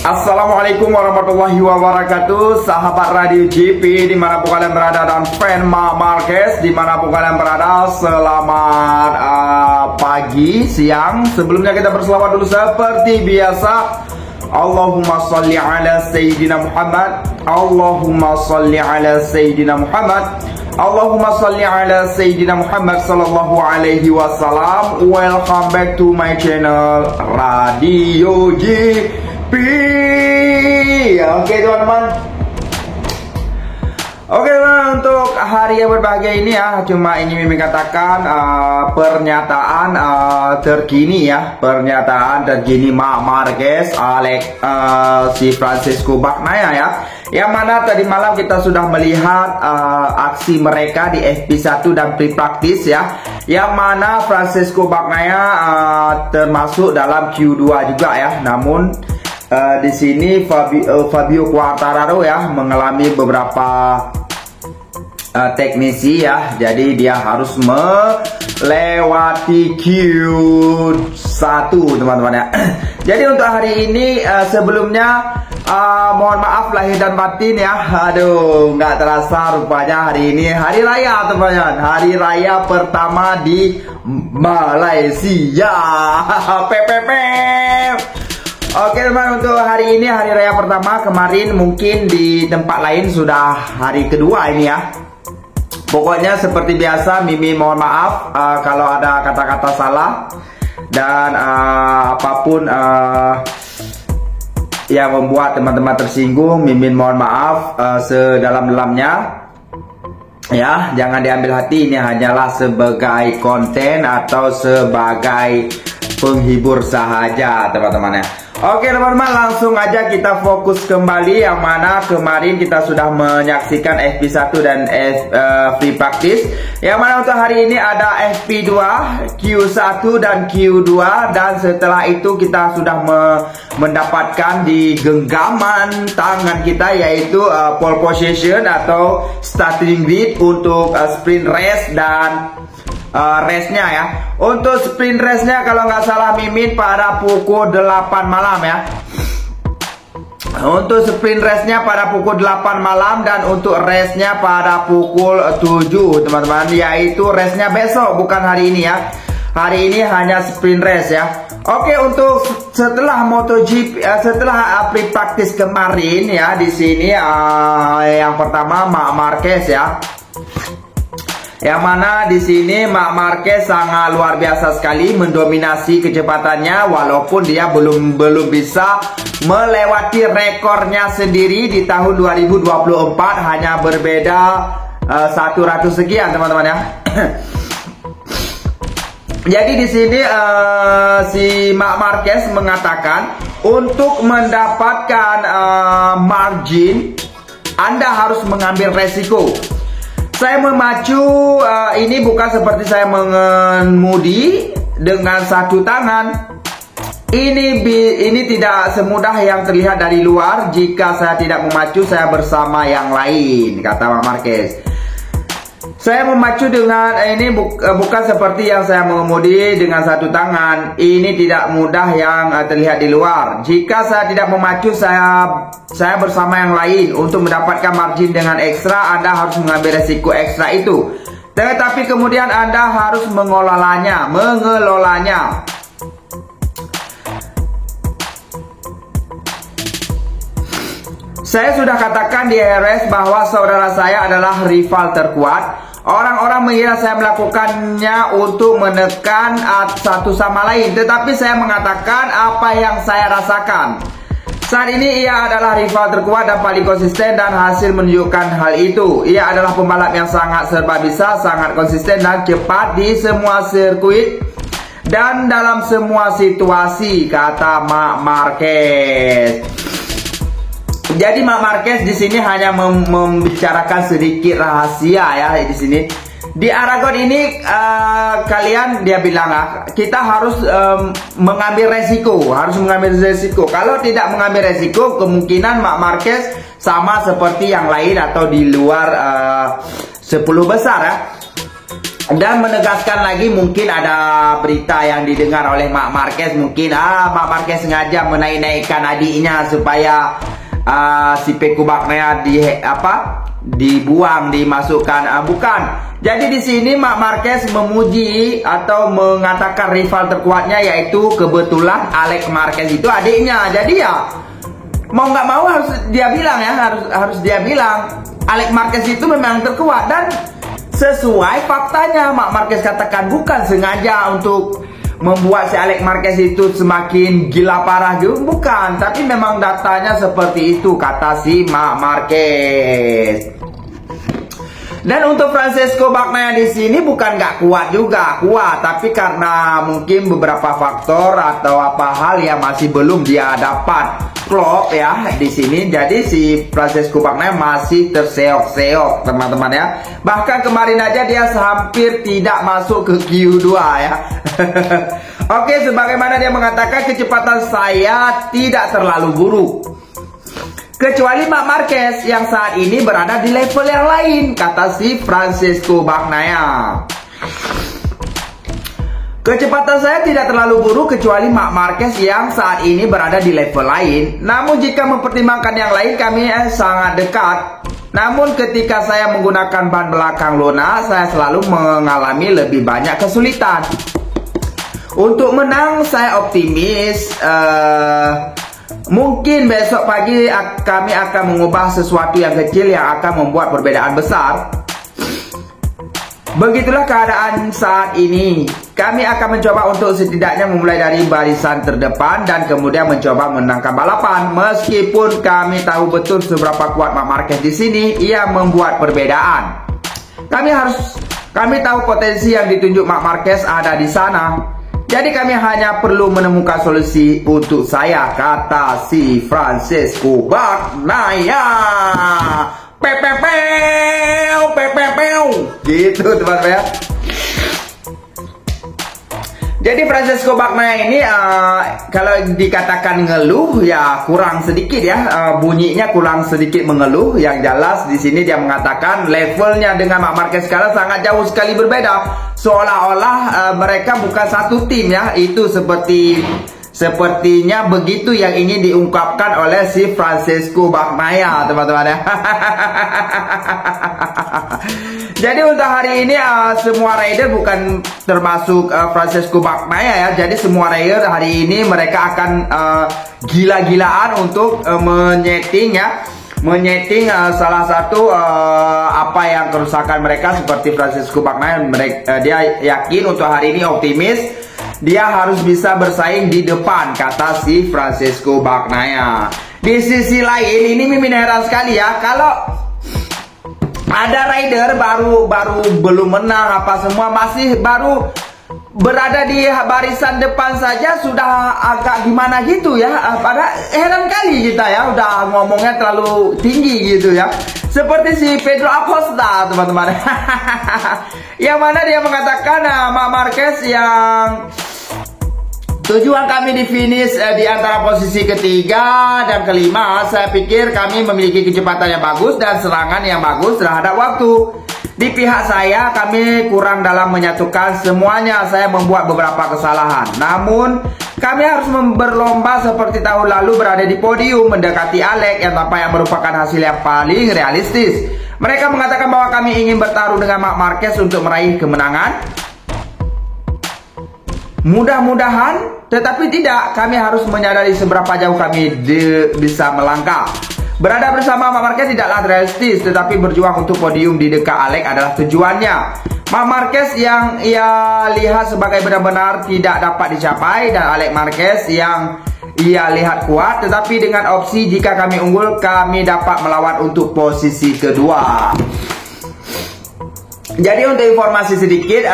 Assalamualaikum warahmatullahi wabarakatuh, sahabat Radio GP dimanapun kalian berada dan fan Marc Marquez dimanapun kalian berada. Selamat pagi, siang. Sebelumnya kita berselawat dulu seperti biasa. Allahumma salli ala Sayyidina Muhammad, Allahumma salli ala Sayyidina Muhammad, Allahumma salli ala Sayyidina Muhammad sallallahu alaihi wasallam. Welcome back to my channel Radio GP. Oke teman-teman. Oke teman, untuk hari yang berbahagia ini ya, cuma ingin mengatakan pernyataan terkini ya, pernyataan terkini Marc Marquez, si Francesco Bagnaia ya, yang mana tadi malam kita sudah melihat aksi mereka di FP1 dan pre-practice ya, yang mana Francesco Bagnaia termasuk dalam Q2 juga ya. Namun di sini Fabio Quartararo ya mengalami beberapa teknisi ya, jadi dia harus melewati Q1 teman-teman ya. Jadi untuk hari ini sebelumnya mohon maaf lahir dan batin ya. Aduh, nggak terasa rupanya hari ini hari raya teman-teman, hari raya pertama di Malaysia. PPP. Oke teman, untuk hari ini hari raya pertama. Kemarin mungkin di tempat lain sudah hari kedua ini ya. Pokoknya seperti biasa, Mimi mohon maaf kalau ada kata-kata salah dan apapun yang membuat teman-teman tersinggung, Mimin mohon maaf sedalam-dalamnya ya. Jangan diambil hati, ini hanyalah sebagai konten atau sebagai penghibur sahaja teman-teman ya. Oke teman-teman, langsung aja kita fokus kembali, yang mana kemarin kita sudah menyaksikan FP1 dan free practice, yang mana untuk hari ini ada FP2, Q1 dan Q2, dan setelah itu kita sudah mendapatkan di genggaman tangan kita yaitu pole position atau starting grid untuk sprint race dan race-nya ya. Untuk sprint race-nya kalau nggak salah Mimin pada pukul 8 malam ya. Untuk sprint race-nya pada pukul 8 malam dan untuk race-nya pada pukul 7 teman-teman, yaitu race-nya besok bukan hari ini ya. Hari ini hanya sprint race ya. Oke, untuk setelah MotoGP setelah pre-practice kemarin ya, di sini yang pertama Marc Marquez ya. Yang mana di sini Marc Marquez sangat luar biasa sekali mendominasi kecepatannya, walaupun dia belum bisa melewati rekornya sendiri di tahun 2024, hanya berbeda 100 sekian teman-teman ya. Jadi di sini si Marc Marquez mengatakan untuk mendapatkan margin Anda harus mengambil resiko. Saya memacu ini bukan seperti saya mengemudi dengan satu tangan. Ini tidak semudah yang terlihat dari luar. Jika saya tidak memacu, saya bersama yang lain, kata Marc Marquez. Saya memacu dengan ini bukan seperti yang saya mengemudi dengan satu tangan. Ini tidak mudah yang terlihat di luar. Jika saya tidak memacu, saya bersama yang lain. Untuk mendapatkan margin dengan ekstra, Anda harus mengambil resiko ekstra itu. Tetapi kemudian Anda harus mengelolanya. Saya sudah katakan di RS bahwa saudara saya adalah rival terkuat. Orang-orang mengira saya melakukannya untuk menekan satu sama lain, tetapi saya mengatakan apa yang saya rasakan. Saat ini ia adalah rival terkuat dan paling konsisten, dan hasil menunjukkan hal itu. Ia adalah pembalap yang sangat serba bisa, sangat konsisten dan cepat di semua sirkuit dan dalam semua situasi, kata Marc Marquez. Jadi Marc Marquez di sini hanya membicarakan sedikit rahasia ya di sini. Di Aragon ini kalian, dia bilang kita harus mengambil resiko, Kalau tidak mengambil resiko, kemungkinan Marc Marquez sama seperti yang lain atau di luar 10 besar ya. Dan menegaskan lagi, mungkin ada berita yang didengar oleh Marc Marquez, mungkin Marc Marquez sengaja menaik-naikkan adiknya supaya si Peko Bagnaia dibuang, dimasukkan. Bukan. Jadi di sini Marc Marquez memuji atau mengatakan rival terkuatnya yaitu kebetulan Alex Marquez itu adiknya. Jadi ya mau nggak mau harus dia bilang ya, harus dia bilang Alex Marquez itu memang terkuat. Dan sesuai faktanya, Marc Marquez katakan bukan sengaja untuk membuat si Alex Marquez itu semakin gila parah gitu, bukan, tapi memang datanya seperti itu, kata si Marc Marquez. Dan untuk Francesco Bagnaia di sini bukan nggak kuat juga, kuat, tapi karena mungkin beberapa faktor atau apa hal yang masih belum dia dapat klop ya di sini. Jadi si Francesco Bagnaia masih terseok-seok, teman-teman ya. Bahkan kemarin aja dia hampir tidak masuk ke Q2 ya. Oke, sebagaimana dia mengatakan, kecepatan saya tidak terlalu buruk, kecuali Marc Marquez yang saat ini berada di level yang lain, kata si Francesco Bagnaia. Kecepatan saya tidak terlalu buruk kecuali Marc Marquez yang saat ini berada di level lain. Namun jika mempertimbangkan yang lain, kami sangat dekat. Namun ketika saya menggunakan ban belakang Lona, saya selalu mengalami lebih banyak kesulitan. Untuk menang, saya optimis. Mungkin besok pagi kami akan mengubah sesuatu yang kecil yang akan membuat perbedaan besar. Begitulah keadaan saat ini. Kami akan mencoba untuk setidaknya memulai dari barisan terdepan dan kemudian mencoba menangkan balapan. Meskipun kami tahu betul seberapa kuat Marc Marquez di sini, ia membuat perbedaan. Kami tahu potensi yang ditunjuk Marc Marquez ada di sana. Jadi kami hanya perlu menemukan solusi untuk saya, kata si Francesco Bagnaia. Gitu teman-teman ya. Jadi Francesco Bagnaia ini kalau dikatakan ngeluh ya kurang sedikit ya, bunyinya kurang sedikit mengeluh. Yang jelas di sini dia mengatakan levelnya dengan Marc Marquez sekarang sangat jauh sekali berbeda. Seolah-olah mereka bukan satu tim ya. Itu sepertinya begitu yang ingin diungkapkan oleh si Francesco Bagnaia, teman-teman ya. Jadi untuk hari ini semua rider bukan termasuk Francesco Bagnaia ya. Jadi semua rider hari ini mereka akan gila-gilaan untuk menyeting ya. Menyeting salah satu apa yang kerusakan mereka. Seperti Francesco Bagnaia, dia yakin untuk hari ini optimis dia harus bisa bersaing di depan, kata si Francesco Bagnaia. Di sisi lain ini mimin heran sekali ya, kalau ada rider baru belum menang apa semua, masih baru berada di barisan depan saja sudah agak gimana gitu ya. Pada heran kali kita ya, udah ngomongnya terlalu tinggi gitu ya. Seperti si Pedro Acosta, teman-teman. Yang mana dia mengatakan Marc Marquez yang tujuan kami di finish di antara posisi ketiga dan kelima. Saya pikir kami memiliki kecepatan yang bagus dan serangan yang bagus terhadap waktu. Di pihak saya, kami kurang dalam menyatukan semuanya. Saya membuat beberapa kesalahan. Namun, kami harus berlomba seperti tahun lalu berada di podium mendekati Alex yang tampaknya merupakan hasil yang paling realistis. Mereka mengatakan bahwa kami ingin bertarung dengan Marc Marquez untuk meraih kemenangan. Mudah-mudahan, tetapi tidak. Kami harus menyadari seberapa jauh kami bisa melangkah. Berada bersama Marc Marquez tidaklah realistis, tetapi berjuang untuk podium di dekat Alex adalah tujuannya. Marc Marquez yang ia lihat sebagai benar-benar tidak dapat dicapai, dan Alex Marquez yang ia lihat kuat, tetapi dengan opsi jika kami unggul, kami dapat melawan untuk posisi kedua. Jadi untuk informasi sedikit,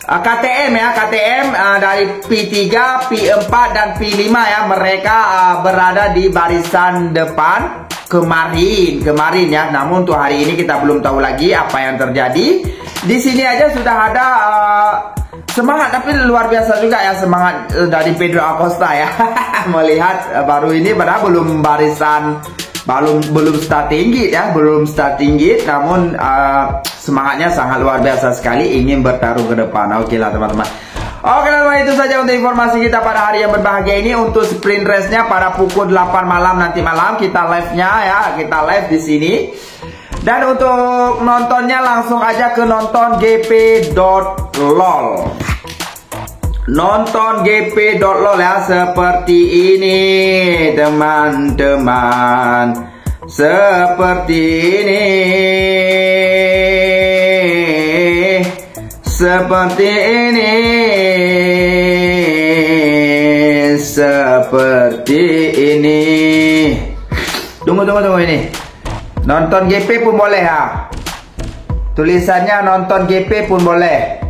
KTM ya, KTM dari P3, P4 dan P5 ya, mereka berada di barisan depan kemarin ya. Namun untuk hari ini kita belum tahu lagi apa yang terjadi. Di sini aja sudah ada semangat, tapi luar biasa juga ya semangat dari Pedro Acosta ya. Melihat baru ini padahal belum belum starting git ya, belum starting git, namun semangatnya sangat luar biasa sekali, ingin bertarung ke depan. Oke lah teman-teman. Oke teman-teman, itu saja untuk informasi kita pada hari yang berbahagia ini. Untuk sprint race-nya pada pukul 8 malam nanti malam kita live-nya ya, kita live di sini. Dan untuk nontonnya langsung aja ke nonton gp.lol. Nonton gp.lol ya, seperti ini teman-teman. Seperti ini. Seperti ini. Seperti ini. Tunggu ini. Nonton GP pun boleh ha. Tulisannya nonton GP pun boleh.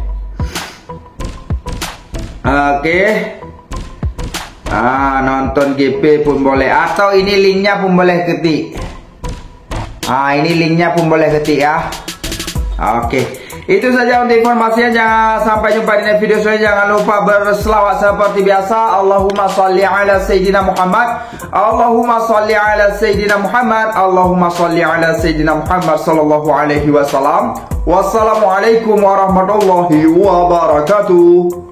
Oke. Nonton GP pun boleh. Atau ini linknya pun boleh ketik. Ini linknya pun boleh ketik ya. Oke. Itu saja untuk informasinya. Jangan sampai jumpa di video selanjutnya. Jangan lupa berselawat seperti biasa. Allahumma salli ala Sayyidina Muhammad. Allahumma salli ala Sayyidina Muhammad. Allahumma salli ala Sayyidina Muhammad sallallahu alaihi wasallam. Wassalamualaikum warahmatullahi wabarakatuh.